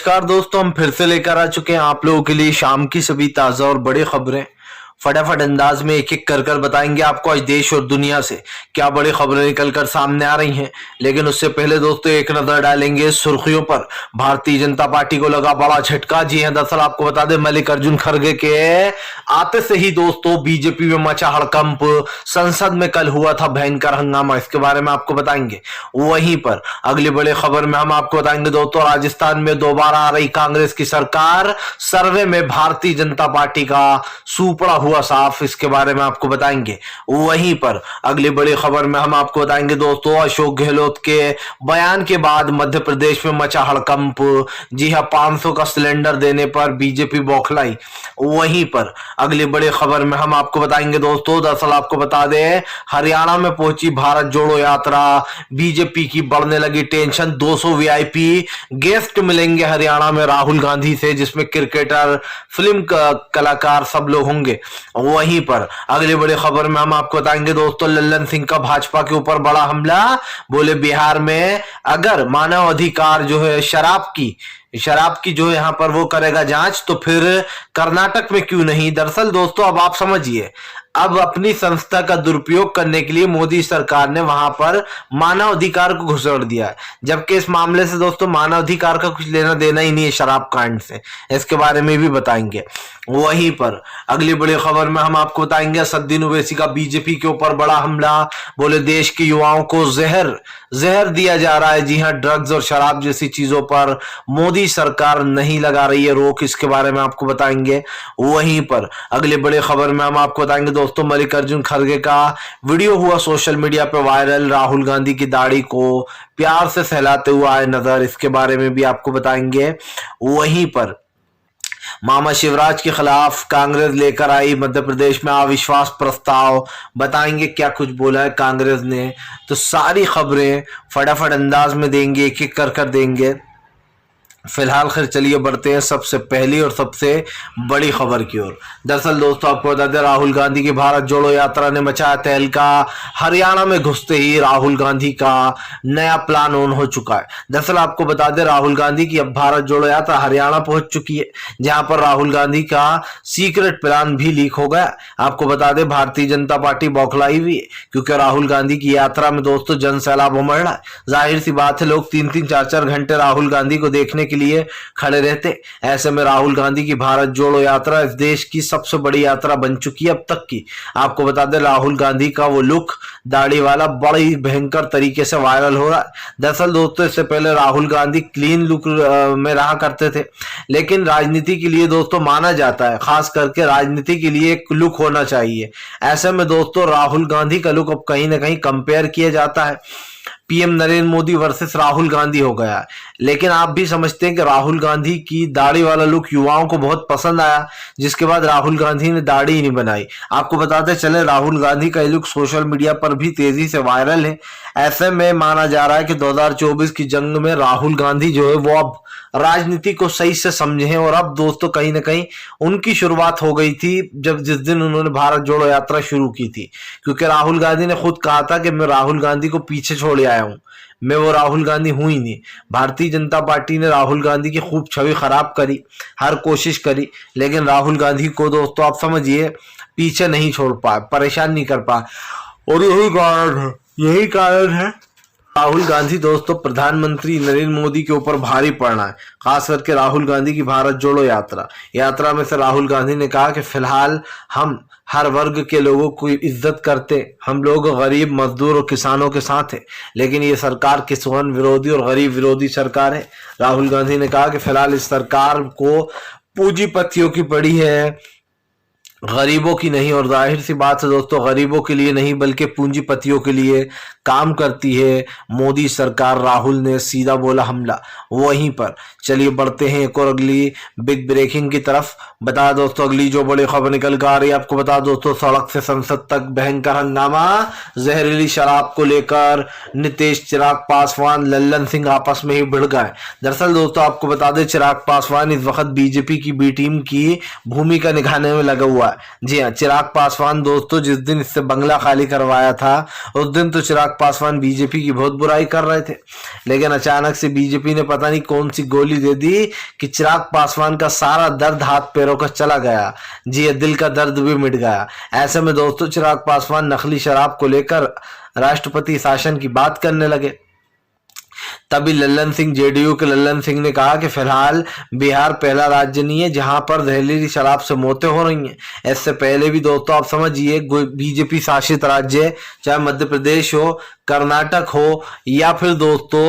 नमस्कार दोस्तों, हम फिर से लेकर आ चुके हैं आप लोगों के लिए शाम की सभी ताजा और बड़ी खबरें। फटाफट अंदाज में एक एक कर कर बताएंगे आपको आज देश और दुनिया से क्या बड़ी खबरें निकल कर सामने आ रही हैं। लेकिन उससे पहले दोस्तों एक नजर डालेंगे सुर्खियों पर। भारतीय जनता पार्टी को लगा बड़ा झटका। जी हां, दरअसल आपको बता दें मल्लिकार्जुन खड़गे के आते से ही दोस्तों बीजेपी में मचा हड़कंप। संसद में कल हुआ था भयंकर हंगामा, इसके बारे में आपको बताएंगे। वहीं पर अगली बड़ी खबर में हम आपको बताएंगे दोस्तों राजस्थान में दोबारा आ रही कांग्रेस की सरकार। सर्वे में भारतीय जनता पार्टी का सुपड़ा हुआ साफ, इसके बारे में आपको बताएंगे। वहीं पर अगली बड़ी खबर में हम आपको बताएंगे दोस्तों अशोक गहलोत के बयान के बाद मध्य प्रदेश में मचा हड़कंप। जी हां, 500 का सिलेंडर देने पर बीजेपी बौखलाई। वहीं पर अगली बड़ी खबर में हम आपको बताएंगे दोस्तों, दरअसल आपको बता दें हरियाणा में पहुंची भारत जोड़ो यात्रा। बीजेपी की बढ़ने लगी टेंशन। 200 वीआईपी गेस्ट मिलेंगे हरियाणा में राहुल गांधी से, जिसमें क्रिकेटर, फिल्म कलाकार सब लोग होंगे। वहीं पर अगली बड़ी खबर में हम आपको बताएंगे दोस्तों लल्लन सिंह का भाजपा के ऊपर बड़ा हमला। बोले बिहार में अगर मानव अधिकार जो है शराब की जो यहां पर वो करेगा जांच, तो फिर कर्नाटक में क्यों नहीं। दरअसल दोस्तों अब आप समझिए, अब अपनी संस्था का दुरुपयोग करने के लिए मोदी सरकार ने वहां पर मानव अधिकार को घुसड़ दिया है, जबकि इस मामले से दोस्तों मानव अधिकार का कुछ लेना देना ही नहीं है शराब कांड से। इसके बारे में भी बताएंगे। वहीं पर अगली बड़ी खबर में हम आपको बताएंगे असदुद्दीन ओवैसी का बीजेपी के ऊपर बड़ा हमला। बोले देश के युवाओं को जहर दिया जा रहा है। जी हां, ड्रग्स और शराब जैसी चीजों पर मोदी सरकार नहीं लगा रही है रोक, इसके बारे में आपको बताएंगे। वहीं पर अगली बड़ी खबर में हम आपको बताएंगे दोस्तों मल्लिकार्जुन खड़गे का वीडियो हुआ सोशल मीडिया पर वायरल। राहुल गांधी की दाढ़ी को प्यार से सहलाते हुए आए नजर, इसके बारे में भी आपको बताएंगे। वहीं पर मामा शिवराज के खिलाफ कांग्रेस लेकर आई मध्य प्रदेश में अविश्वास प्रस्ताव। बताएंगे क्या कुछ बोला है कांग्रेस ने। तो सारी खबरें फटाफट अंदाज में देंगे, एक एक कर देंगे। फिलहाल खैर चलिए बढ़ते हैं सबसे पहली और सबसे बड़ी खबर की ओर। दरअसल दोस्तों आपको बता दें राहुल गांधी की भारत जोड़ो यात्रा ने मचाया तहलका। हरियाणा में घुसते ही राहुल गांधी का नया प्लान ऑन हो चुका है। दरअसल आपको बता दें राहुल गांधी की अब भारत जोड़ो यात्रा हरियाणा पहुंच चुकी है, जहां पर राहुल गांधी का सीक्रेट प्लान भी लीक हो गया। आपको बता दें भारतीय जनता पार्टी बौखलाई हुई है, क्योंकि राहुल गांधी की यात्रा में दोस्तों जन सैलाब उमड़ रहा है। जाहिर सी बात है लोग 3-3 4-4 घंटे राहुल गांधी को देखने के लिए खड़े रहते। ऐसे में राहुल गांधी की भारत जोड़ो यात्रा इस देश की सबसे बड़ी यात्रा बन चुकी है अब तक की। आपको बता दें राहुल गांधी का वो लुक दाढ़ी वाला बड़ी भयंकर तरीके से वायरल हो रहा है। दरअसल दोस्तों इससे पहले राहुल गांधी क्लीन लुक में रहा करते थे, लेकिन राजनीति के लिए दोस्तों माना जाता है, खास करके राजनीति के लिए एक लुक होना चाहिए। ऐसे में दोस्तों राहुल गांधी का लुक अब कहीं ना कहीं कंपेयर किया जाता है। पीएम नरेंद्र मोदी वर्सेस राहुल गांधी हो गया। लेकिन आप भी समझते हैं कि राहुल गांधी की दाढ़ी वाला लुक युवाओं को बहुत पसंद आया, जिसके बाद राहुल गांधी ने दाढ़ी ही नहीं बनाई। आपको बताते चले राहुल गांधी का लुक सोशल मीडिया पर भी तेजी से वायरल है। ऐसे में माना जा रहा है कि 2024 की जंग में राहुल गांधी जो है वो अब राजनीति को सही से समझे हैं। और अब दोस्तों कहीं ना कहीं उनकी शुरुआत हो गई थी जिस दिन उन्होंने भारत जोड़ो यात्रा शुरू की थी, क्योंकि राहुल गांधी ने खुद कहा था कि मैं राहुल गांधी को पीछे छोड़ आया हूं, मैं वो राहुल गांधी हूं ही नहीं। भारतीय जनता पार्टी ने राहुल गांधी की खूब छवि खराब करी, हर कोशिश करी, लेकिन राहुल गांधी को दोस्तों आप समझिए पीछे नहीं छोड़ पाए, परेशान नहीं कर पाए। और यही कारण है राहुल गांधी दोस्तों प्रधानमंत्री नरेंद्र मोदी के ऊपर भारी पड़ना है, खास करके राहुल गांधी की भारत जोड़ो यात्रा में से राहुल गांधी ने कहा कि फिलहाल हम हर वर्ग के लोगों को इज्जत करते, हम लोग गरीब, मजदूर और किसानों के साथ हैं, लेकिन ये सरकार किसान विरोधी और गरीब विरोधी सरकार है। राहुल गांधी ने कहा कि फिलहाल इस सरकार को पूंजीपतियों की पड़ी है, गरीबों की नहीं। और जाहिर सी बात है दोस्तों गरीबों के लिए नहीं बल्कि पूंजीपतियों के लिए काम करती है मोदी सरकार। राहुल ने सीधा बोला हमला। वहीं पर चलिए बढ़ते हैं एक और अगली बिग ब्रेकिंग की तरफ। बता दोस्तों अगली जो बड़ी खबर निकल कर आ रही है, आपको बता दोस्तों सड़क से संसद तक भयंकर हंगामा। जहरीली शराब को लेकर नीतीश, चिराग पासवान, लल्लन सिंह आपस में ही भिड़ गए। दरअसल दोस्तों आपको बता दें चिराग पासवान इस वक्त बीजेपी की बी टीम की भूमिका निभाने में लगा हुआ है। जी हाँ, चिराग पासवान दोस्तों जिस दिन इससे बंगला खाली करवाया था उस दिन तो चिराग पासवान बीजेपी की बहुत बुराई कर रहे थे, लेकिन अचानक से बीजेपी ने पता नहीं कौन सी गोली दे दी कि चिराग पासवान का सारा दर्द हाथ पैरों का चला गया। जी, दिल का दर्द भी मिट गया। ऐसे में दोस्तों चिराग पासवान नकली शराब को लेकर राष्ट्रपति शासन की बात करने लगे। तभी लल्लन सिंह, जेडीयू के लल्लन सिंह ने कहा कि फिलहाल बिहार पहला राज्य नहीं है जहां पर जहरीली शराब से मौतें हो रही हैं। इससे पहले भी दोस्तों आप समझिए, बीजेपी शासित राज्य चाहे मध्य प्रदेश हो, कर्नाटक हो या फिर दोस्तों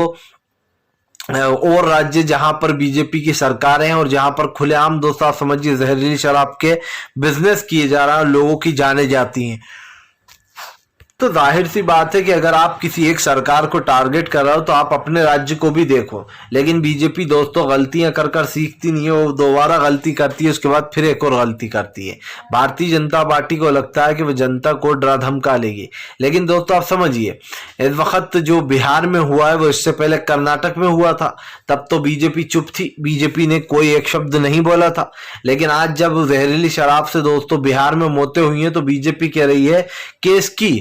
और राज्य जहां पर बीजेपी की सरकारें हैं और जहां पर खुलेआम दोस्तों आप समझिए जहरीली शराब के बिजनेस किए जा रहा है, लोगों की जाने जाती हैं। तो जाहिर सी बात है कि अगर आप किसी एक सरकार को टारगेट कर रहे हो तो आप अपने राज्य को भी देखो। लेकिन बीजेपी दोस्तों गलतियां कर कर सीखती नहीं है, वो दोबारा गलती करती है, उसके बाद फिर एक और गलती करती है। भारतीय जनता पार्टी को लगता है कि वो जनता को डरा धमका लेगी, लेकिन दोस्तों आप समझिए इस वक्त जो बिहार में हुआ है वो इससे पहले कर्नाटक में हुआ था। तब तो बीजेपी चुप थी, बीजेपी ने कोई एक शब्द नहीं बोला था। लेकिन आज जब जहरीली शराब से दोस्तों बिहार में मौतें हुई हैं तो बीजेपी कह रही है कि इसकी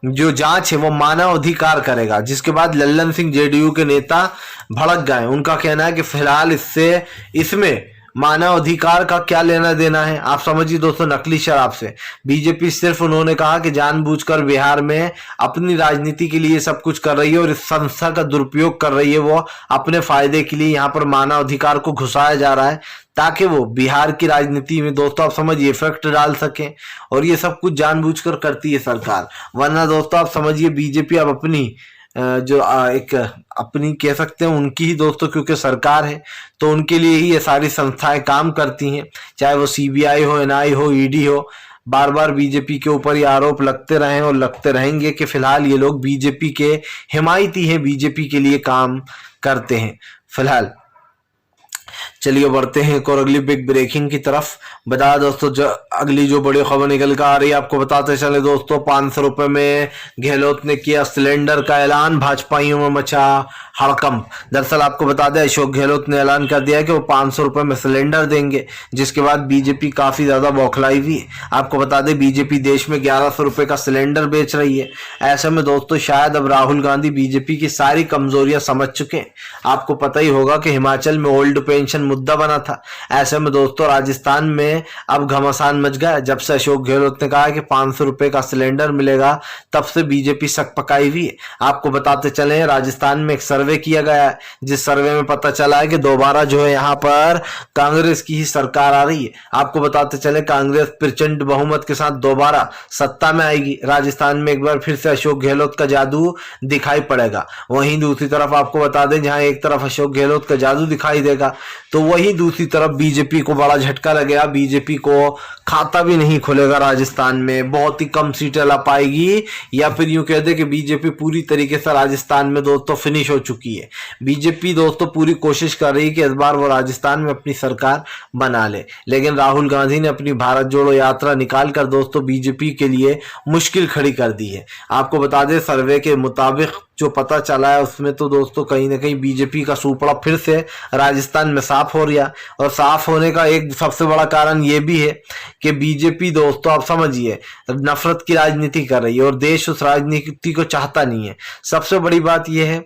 जो जांच है वो मानव अधिकार करेगा, जिसके बाद लल्लन सिंह जेडीयू के नेता भड़क गए। उनका कहना है कि फिलहाल इसमें मानव अधिकार का क्या लेना देना है। आप समझिए दोस्तों नकली शराब से बीजेपी सिर्फ उन्होंने कहा कि जानबूझकर बिहार में अपनी राजनीति के लिए सब कुछ कर रही है और इस संस्था का दुरुपयोग कर रही है, वो अपने फायदे के लिए यहाँ पर मानव अधिकार को घुसाया जा रहा है ताकि वो बिहार की राजनीति में दोस्तों आप समझिए इफेक्ट डाल सकें। और ये सब कुछ जानबूझकर करती है सरकार, वरना दोस्तों आप समझिए बीजेपी अब अपनी जो एक अपनी कह सकते हैं उनकी ही दोस्तों, क्योंकि सरकार है तो उनके लिए ही ये सारी संस्थाएं काम करती हैं, चाहे वो सीबीआई हो, एनआई हो, ईडी हो। बार बार बीजेपी के ऊपर ये आरोप लगते रहे और लगते रहेंगे कि फिलहाल ये लोग बीजेपी के हिमायती हैं, बीजेपी के लिए काम करते हैं। फिलहाल चलिए बढ़ते हैं एक और अगली बिग ब्रेकिंग की तरफ। बता दोस्तों अगली जो बड़ी खबर निकल कर आ रही है आपको बताते चले दोस्तों, 500 रुपए में गहलोत ने किया सिलेंडर का ऐलान, भाजपाइयों में मचा हड़कंप। दरअसल आपको बता दें अशोक गहलोत ने ऐलान कर दिया कि वो 500 रुपए में सिलेंडर देंगे, जिसके बाद बीजेपी काफी ज्यादा बौखलाई हुई। आपको बता दें बीजेपी देश में 1100 रुपए का सिलेंडर बेच रही है। ऐसे में दोस्तों शायद अब राहुल गांधी बीजेपी की सारी कमजोरियां समझ चुके हैं। आपको पता ही होगा कि हिमाचल में ओल्ड पेंशन मुद्दा बना था। ऐसे में दोस्तों राजस्थान में अब घमासान मच गया। जब से अशोक गहलोत ने कहा कि 500 रुपए का सिलेंडर मिलेगा तब से बीजेपी सक पकाई हुई है। आपको बताते चले राजस्थान में एक सर्वे किया गया है, जिस सर्वे में पता चला है कि दोबारा जो है यहाँ पर कांग्रेस की ही सरकार आ रही है। आपको बताते चले कांग्रेस प्रचंड बहुमत के साथ दोबारा सत्ता में आएगी। राजस्थान में एक बार फिर से अशोक गहलोत का जादू दिखाई पड़ेगा। वहीं दूसरी तरफ आपको बता दें जहां एक तरफ अशोक गहलोत का जादू दिखाई देगा तो वहीं दूसरी तरफ बीजेपी को बड़ा झटका लगेगा। बीजेपी को खाता भी नहीं खुलेगा राजस्थान में, बहुत ही कम सीटें ला पाएगी, या फिर यूं कह दे कि बीजेपी पूरी तरीके से राजस्थान में दोस्तों फिनिश हो चुकी है। बीजेपी दोस्तों पूरी कोशिश कर रही है कि इस बार वो राजस्थान में अपनी सरकार बना ले, लेकिन राहुल गांधी ने अपनी भारत जोड़ो यात्रा निकाल कर दोस्तों बीजेपी के लिए मुश्किल खड़ी कर दी है। आपको बता दें सर्वे के मुताबिक जो पता चला है उसमें तो दोस्तों कहीं ना कहीं बीजेपी का सूपड़ा फिर से राजस्थान में साफ हो रहा। और साफ होने का एक सबसे बड़ा कारण ये भी है कि बीजेपी दोस्तों आप समझिए नफरत की राजनीति कर रही है और देश उस राजनीति को चाहता नहीं है। सबसे बड़ी बात यह है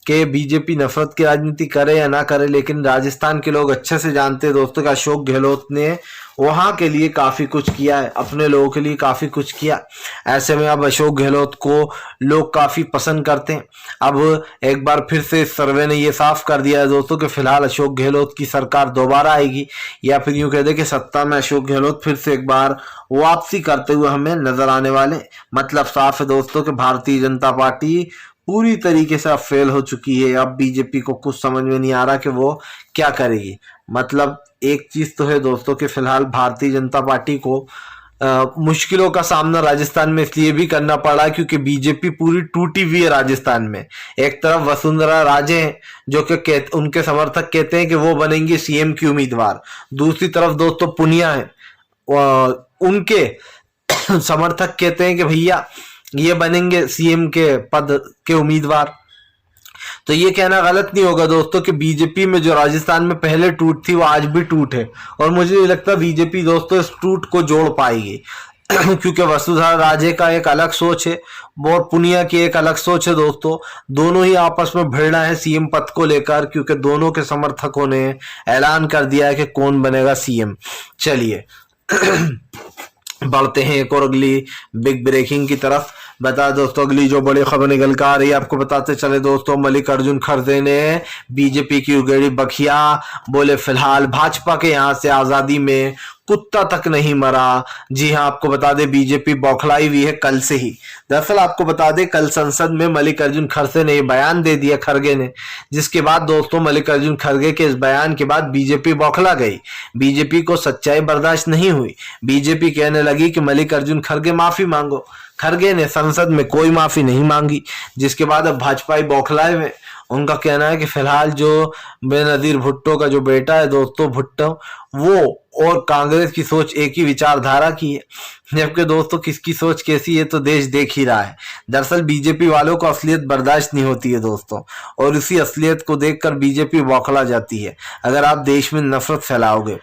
कि बीजेपी नफरत की राजनीति करे या ना करे, लेकिन राजस्थान के लोग अच्छे से जानते हैं दोस्तों कि अशोक गहलोत ने वहां के लिए काफी कुछ किया है, अपने लोगों के लिए काफी कुछ किया। ऐसे में अब अशोक गहलोत को लोग काफी पसंद करते हैं। अब एक बार फिर से इस सर्वे ने ये साफ कर दिया है दोस्तों कि फिलहाल अशोक गहलोत की सरकार दोबारा आएगी, या फिर यूं कह दे कि सत्ता में अशोक गहलोत फिर से एक बार वापसी करते हुए हमें नजर आने वाले। मतलब साफ है दोस्तों कि भारतीय जनता पार्टी पूरी तरीके से अब फेल हो चुकी है। अब बीजेपी को कुछ समझ में नहीं आ रहा कि वो क्या करेगी। मतलब एक चीज तो है दोस्तों कि फिलहाल भारतीय जनता पार्टी को मुश्किलों का सामना राजस्थान में इसलिए भी करना पड़ा क्योंकि बीजेपी पूरी टूटी हुई है राजस्थान में। एक तरफ वसुंधरा राजे हैं जो कि उनके समर्थक कहते हैं कि वो बनेंगे सीएम की उम्मीदवार, दूसरी तरफ दोस्तों पुनिया है उनके समर्थक कहते हैं कि भैया ये बनेंगे सीएम के पद के उम्मीदवार। तो ये कहना गलत नहीं होगा दोस्तों कि बीजेपी में जो राजस्थान में पहले टूट थी वो आज भी टूट है, और मुझे नहीं लगता बीजेपी दोस्तों इस टूट को जोड़ पाएगी। क्योंकि वसुंधरा राजे का एक अलग सोच है और पुनिया की एक अलग सोच है दोस्तों। दोनों ही आपस में भिड़ना है सीएम पद को लेकर, क्योंकि दोनों के समर्थकों ने ऐलान कर दिया है कि कौन बनेगा सीएम। चलिए बढ़ते हैं एक और अगली बिग ब्रेकिंग की तरफ। बता दोस्तों अगली जो बड़ी खबर निकल कर आ रही है, आपको बताते चले दोस्तों, मल्लिकार्जुन खड़गे ने बीजेपी की उगेड़ी बखिया। बोले फिलहाल भाजपा के यहां से आजादी में कुत्ता तक नहीं मरा। जी हां, आपको बता दें बीजेपी बौखलाई हुई है कल से ही। दरअसल आपको बता दें कल संसद में मल्लिकार्जुन खड़गे ने बयान दे दिया, खड़गे ने, जिसके बाद दोस्तों मल्लिकार्जुन खड़गे के इस बयान के बाद बीजेपी बौखला गई। बीजेपी को सच्चाई बर्दाश्त नहीं हुई। बीजेपी कहने लगी कि मल्लिकार्जुन खड़गे माफी मांगो। खड़गे ने संसद में कोई माफी नहीं मांगी, जिसके बाद अब भाजपाई बौखलाए में। उनका कहना है कि फिलहाल जो बेनजीर भुट्टो का जो बेटा है दोस्तों, भुट्टो, वो और कांग्रेस की सोच एक ही विचारधारा की है। जबकि दोस्तों किसकी सोच कैसी है तो देश देख ही रहा है। दरअसल बीजेपी वालों को असलियत बर्दाश्त नहीं होती है दोस्तों, और इसी असलियत को देखकर बीजेपी बौखला जाती है। अगर आप देश में नफरत फैलाओगे,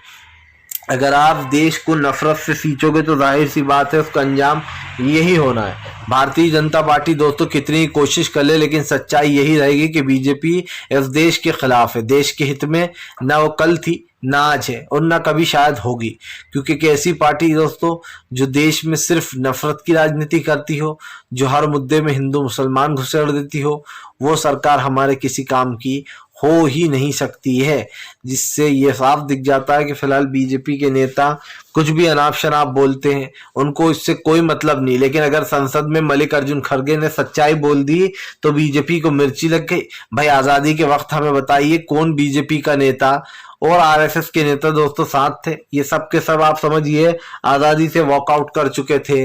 अगर आप देश को नफरत से सींचोगे तो जाहिर सी बात है उसका अंजाम यही होना है। भारतीय जनता पार्टी दोस्तों कितनी कोशिश कर ले, लेकिन सच्चाई यही रहेगी कि बीजेपी इस देश के खिलाफ है। देश के हित में ना वो कल थी, ना आज है, और ना कभी शायद होगी। क्योंकि एक ऐसी पार्टी दोस्तों जो देश में सिर्फ नफरत की राजनीति करती हो, जो हर मुद्दे में हिंदू मुसलमान घुसेड़ देती हो, वो सरकार हमारे किसी काम की हो ही नहीं सकती है। जिससे ये साफ दिख जाता है कि फिलहाल बीजेपी के नेता कुछ भी अनाप शनाप बोलते हैं, उनको इससे कोई मतलब नहीं। लेकिन अगर संसद में मल्लिकार्जुन खड़गे ने सच्चाई बोल दी तो बीजेपी को मिर्ची लग गई। भाई आजादी के वक्त हमें बताइए कौन बीजेपी का नेता और आरएसएस के नेता दोस्तों साथ थे? ये सब के सब आप समझिए आजादी से वॉकआउट कर चुके थे।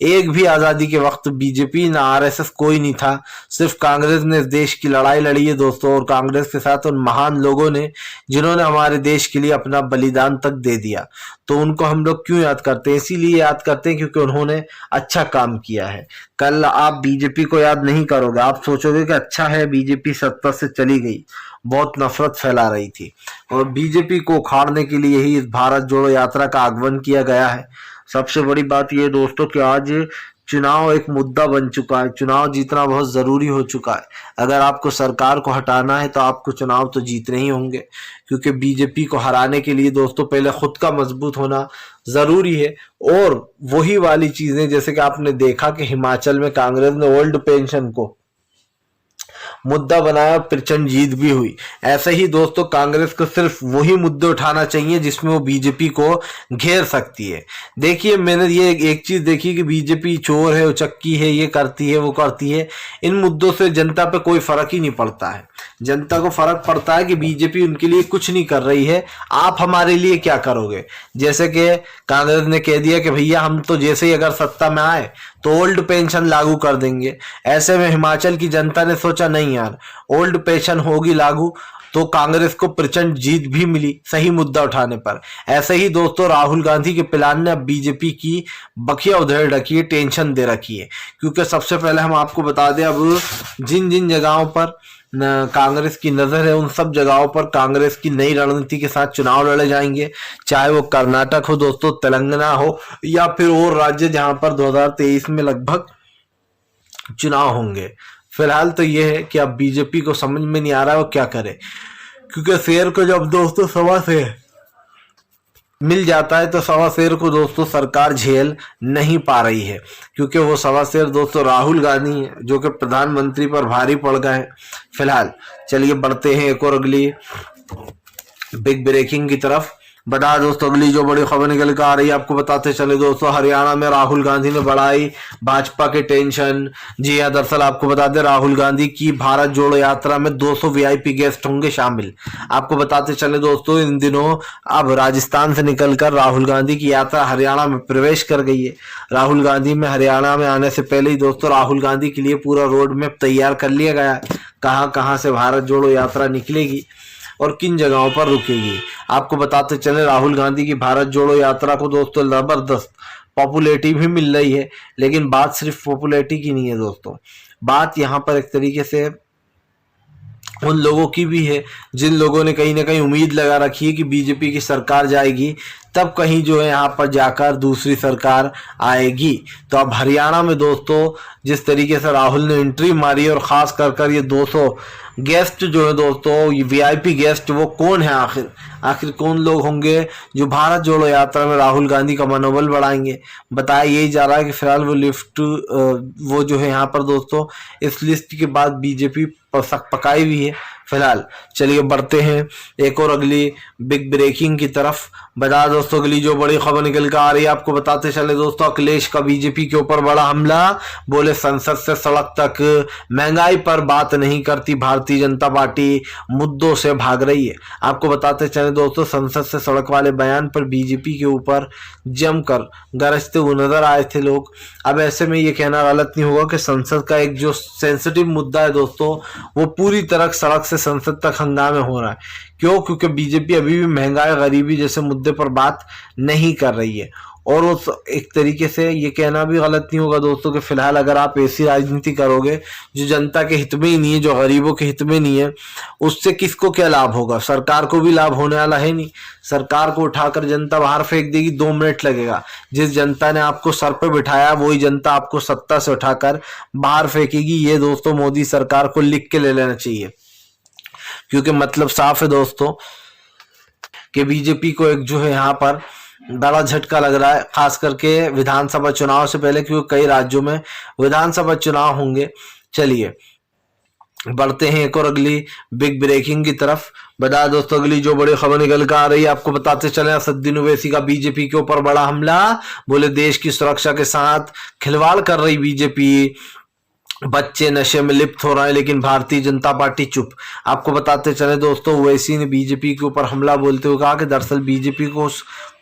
एक भी आजादी के वक्त बीजेपी ना आरएसएस कोई नहीं था। सिर्फ कांग्रेस ने इस देश की लड़ाई लड़ी है दोस्तों, और कांग्रेस के साथ उन महान लोगों ने जिन्होंने हमारे देश के लिए अपना बलिदान तक दे दिया। तो उनको हम लोग क्यों याद करते हैं? इसीलिए याद करते हैं क्योंकि उन्होंने अच्छा काम किया है। कल आप बीजेपी को याद नहीं करोगे, आप सोचोगे कि अच्छा है बीजेपी सत्ता से चली गई, बहुत नफरत फैला रही थी। और बीजेपी को उखाड़ने के लिए ही इस भारत जोड़ो यात्रा का आगमन किया गया है। सबसे बड़ी बात यह दोस्तों कि आज चुनाव एक मुद्दा बन चुका है। चुनाव जीतना बहुत जरूरी हो चुका है। अगर आपको सरकार को हटाना है तो आपको चुनाव तो जीतने ही होंगे, क्योंकि बीजेपी को हराने के लिए दोस्तों पहले खुद का मजबूत होना जरूरी है। और वही वाली चीजें जैसे कि आपने देखा कि हिमाचल में कांग्रेस ने ओल्ड पेंशन को मुद्दा बनाया, प्रचंड जीत भी हुई। ऐसे ही दोस्तों कांग्रेस को सिर्फ वही मुद्दे उठाना चाहिए जिसमें वो बीजेपी को घेर सकती है। देखिए मैंने ये एक चीज देखी कि बीजेपी चोर है, उचक्की है, ये करती है, वो करती है। इन मुद्दों से जनता पे कोई फर्क ही नहीं पड़ता है। जनता को फर्क पड़ता है कि बीजेपी उनके लिए कुछ नहीं कर रही है, आप हमारे लिए क्या करोगे। जैसे कि कांग्रेस ने कह दिया कि भैया हम तो जैसे ही अगर सत्ता में आए तो ओल्ड पेंशन लागू कर देंगे। ऐसे में हिमाचल की जनता ने सोचा नहीं यार, ओल्ड पेंशन होगी लागू, तो कांग्रेस को प्रचंड जीत भी मिली सही मुद्दा उठाने पर। ऐसे ही दोस्तों राहुल गांधी के प्लान ने अब बीजेपी की बखिया उधेड़ रखी है, टेंशन दे रखी है। क्योंकि सबसे पहले हम आपको बता दें, अब जिन जिन जगहों पर कांग्रेस की नजर है उन सब जगहों पर कांग्रेस की नई रणनीति के साथ चुनाव लड़े जाएंगे। चाहे वो कर्नाटक हो दोस्तों, तेलंगाना हो, या फिर और राज्य जहां पर 2023 में लगभग चुनाव होंगे। फिलहाल तो ये है कि अब बीजेपी को समझ में नहीं आ रहा है वो क्या करे, क्योंकि शेर को जब दोस्तों सवा से मिल जाता है तो सवा शेर को दोस्तों सरकार झेल नहीं पा रही है। क्योंकि वो सवा शेर दोस्तों राहुल गांधी है, जो कि प्रधानमंत्री पर भारी पड़ गए हैं। फिलहाल चलिए बढ़ते हैं एक और अगली बिग ब्रेकिंग की तरफ। बता दोस्तों अगली जो बड़ी खबर निकल कर आ रही है, आपको बताते चले दोस्तों, हरियाणा में राहुल गांधी ने बढ़ाई भाजपा के टेंशन। जी हाँ, दरअसल आपको बता दें राहुल गांधी की भारत जोड़ो यात्रा में 200 वीआईपी गेस्ट होंगे शामिल। आपको बताते चले दोस्तों इन दिनों अब राजस्थान से निकलकर राहुल गांधी की यात्रा हरियाणा में प्रवेश कर गई है। राहुल गांधी में हरियाणा में आने से पहले ही दोस्तों राहुल गांधी के लिए पूरा रोड मैप तैयार कर लिया गया है। कहाँ कहाँ से भारत जोड़ो यात्रा निकलेगी और किन जगहों पर रुकेगी। आपको बताते चले राहुल गांधी की भारत जोड़ो यात्रा को दोस्तों जबरदस्त पॉपुलैरिटी भी मिल रही है। लेकिन बात सिर्फ पॉपुलैरिटी की नहीं है दोस्तों, बात यहाँ पर एक तरीके से उन लोगों की भी है जिन लोगों ने कहीं ना कहीं उम्मीद लगा रखी है कि बीजेपी की सरकार जाएगी तब कहीं जो है यहाँ पर जाकर दूसरी सरकार आएगी। तो अब हरियाणा में दोस्तों जिस तरीके से राहुल ने एंट्री मारी और ख़ास कर ये 200 गेस्ट जो है दोस्तों, ये वीआईपी गेस्ट, वो कौन है आखिर कौन लोग होंगे जो भारत जोड़ो यात्रा में राहुल गांधी का मनोबल बढ़ाएंगे। बताया यही जा रहा है कि फिलहाल वो जो है यहाँ पर दोस्तों इस लिस्ट के बाद बीजेपी पकाई हुई है फिलहाल। चलिए बढ़ते हैं एक और अगली बिग ब्रेकिंग की तरफ। बता दोस्तों अगली जो बड़ी खबर निकल कर आ रही है आपको बताते चले दोस्तों, अखिलेश का बीजेपी के ऊपर बड़ा हमला। बोले संसद से सड़क तक, महंगाई पर बात नहीं करती भारतीय जनता पार्टी, मुद्दों से भाग रही है। आपको बताते चले दोस्तों संसद से सड़क वाले बयान पर बीजेपी के ऊपर जमकर गरजते हुए नजर आए थे लोग। अब ऐसे में ये कहना गलत नहीं होगा कि संसद का एक जो सेंसिटिव मुद्दा है दोस्तों वो पूरी तरह सड़क से संसद तक हंगामे हो रहा है। क्यों? क्योंकि बीजेपी अभी भी महंगाई गरीबी जैसे मुद्दे पर बात नहीं कर रही है। और उस एक तरीके से ये कहना भी गलत नहीं होगा दोस्तों कि फिलहाल अगर आप ऐसी राजनीति करोगे जो जनता के हित में ही नहीं है, जो गरीबों के हित में नहीं है, उससे किसको क्या लाभ होगा? सरकार को भी लाभ होने वाला है नहीं। सरकार को उठाकर जनता बाहर फेंक देगी, 2 मिनट लगेगा। जिस जनता ने आपको सर पे बिठाया वही जनता आपको सत्ता से उठाकर बाहर फेंकेगी। ये दोस्तों मोदी सरकार को लिख के ले लेना चाहिए, क्योंकि मतलब साफ है दोस्तों कि बीजेपी को एक जो है यहाँ पर बड़ा झटका लग रहा है, खास करके विधानसभा चुनाव से पहले, क्योंकि कई राज्यों में विधानसभा चुनाव होंगे। चलिए बढ़ते हैं एक और अगली बिग ब्रेकिंग की तरफ। बता दोस्तों अगली जो बड़ी खबर निकल कर आ रही है आपको बताते चले, असदुद्दीन ओवैसी का बीजेपी के ऊपर बड़ा हमला। बोले देश की सुरक्षा के साथ खिलवाड़ कर रही बीजेपी, बच्चे नशे में लिप्त हो रहे हैं लेकिन भारतीय जनता पार्टी चुप। आपको बताते चले दोस्तों ओवैसी ने बीजेपी के ऊपर हमला बोलते हुए कहा कि दरअसल बीजेपी को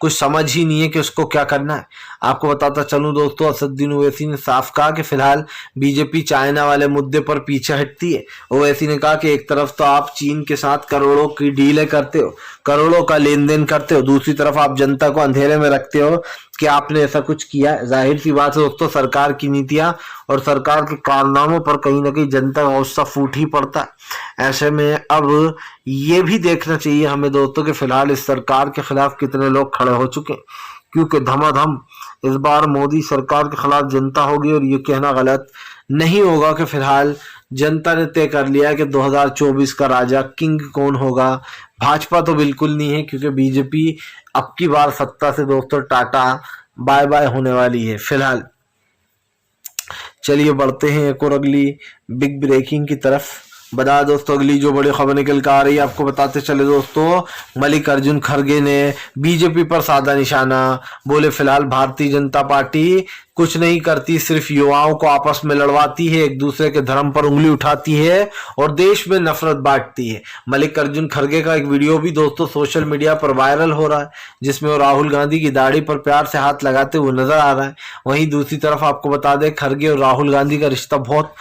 कुछ समझ ही नहीं है कि उसको क्या करना है। आपको बताता चलूं दोस्तों असदुद्दीन ओवैसी ने साफ कहा कि फिलहाल बीजेपी चाइना वाले मुद्दे पर पीछे हटती है। ओवैसी ने कहा कि एक तरफ तो आप चीन के साथ करोड़ों की डीलें करते हो, करोड़ों का लेन देन करते हो, दूसरी तरफ आप जनता को अंधेरे में रखते हो कि आपने ऐसा कुछ किया है। जाहिर सी बात है दोस्तों सरकार की नीतियां और सरकार के कारनामों पर कहीं ना कहीं जनता का गुस्सा फूट ही पड़ता है। ऐसे में अब ये भी देखना चाहिए हमें दोस्तों कि फिलहाल इस सरकार के खिलाफ कितने लोग खड़े हो चुके हैं, क्योंकि धमाधम इस बार मोदी सरकार के खिलाफ जनता होगी। और ये कहना गलत नहीं होगा कि फिलहाल जनता ने तय कर लिया कि 2024 का राजा किंग कौन होगा। भाजपा तो बिल्कुल नहीं है, क्योंकि बीजेपी अब की बार सत्ता से दोस्तों टाटा बाय बाय होने वाली है फिलहाल। चलिए बढ़ते हैं एक और अगली बिग ब्रेकिंग की तरफ। बता दोस्तों अगली जो बड़ी खबर निकल कर आ रही है आपको बताते चले दोस्तों, मल्लिकार्जुन खड़गे ने बीजेपी पर साधा निशाना। बोले फिलहाल भारतीय जनता पार्टी कुछ नहीं करती, सिर्फ युवाओं को आपस में लड़वाती है, एक दूसरे के धर्म पर उंगली उठाती है और देश में नफरत बांटती है। मल्लिकार्जुन खड़गे का एक वीडियो भी दोस्तों सोशल मीडिया पर वायरल हो रहा है, जिसमें वो राहुल गांधी की दाढ़ी पर प्यार से हाथ लगाते हुए नजर आ रहा है। वहीं दूसरी तरफ आपको बता दें खड़गे और राहुल गांधी का रिश्ता बहुत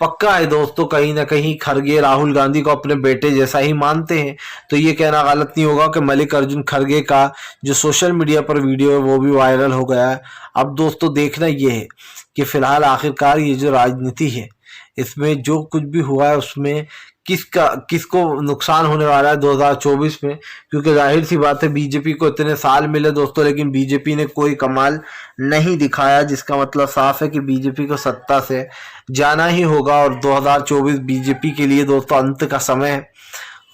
पक्का है दोस्तों। कहीं ना कहीं खड़गे राहुल गांधी को अपने बेटे जैसा ही मानते हैं। तो ये कहना गलत नहीं होगा कि मल्लिकार्जुन खड़गे का जो सोशल मीडिया पर वीडियो है वो भी वायरल हो गया है। अब दोस्तों देखना ये है कि फिलहाल आखिरकार ये जो राजनीति है इसमें जो कुछ भी हुआ है उसमें किसको नुकसान होने वाला है 2024 में, क्योंकि जाहिर सी बात है बीजेपी को इतने साल मिले दोस्तों लेकिन बीजेपी ने कोई कमाल नहीं दिखाया, जिसका मतलब साफ है कि बीजेपी को सत्ता से जाना ही होगा। और 2024 बीजेपी के लिए दोस्तों अंत का समय है।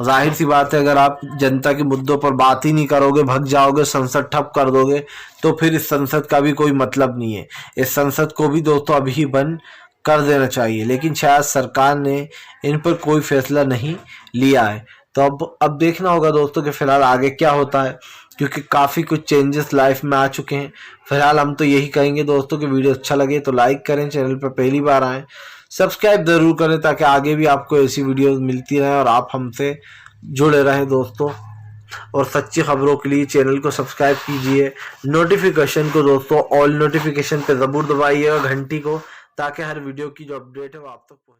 जाहिर सी बात है अगर आप जनता के मुद्दों पर बात ही नहीं करोगे, भग जाओगे, संसद ठप कर दोगे, तो फिर इस संसद का भी कोई मतलब नहीं है। इस संसद को भी दोस्तों अभी ही बंद कर देना चाहिए, लेकिन शायद सरकार ने इन पर कोई फैसला नहीं लिया है। तो अब देखना होगा दोस्तों कि फिलहाल आगे क्या होता है, क्योंकि काफ़ी कुछ चेंजेस लाइफ में आ चुके हैं। फिलहाल हम तो यही कहेंगे दोस्तों कि वीडियो अच्छा लगे तो लाइक करें, चैनल पर पहली बार आएँ सब्सक्राइब ज़रूर करें ताकि आगे भी आपको ऐसी वीडियोस मिलती रहें और आप हमसे जुड़े रहें दोस्तों। और सच्ची खबरों के लिए चैनल को सब्सक्राइब कीजिए, नोटिफिकेशन को दोस्तों ऑल नोटिफिकेशन पे ज़रूर दबाइएगा घंटी को, ताकि हर वीडियो की जो अपडेट है वो आप तक पहुंचे।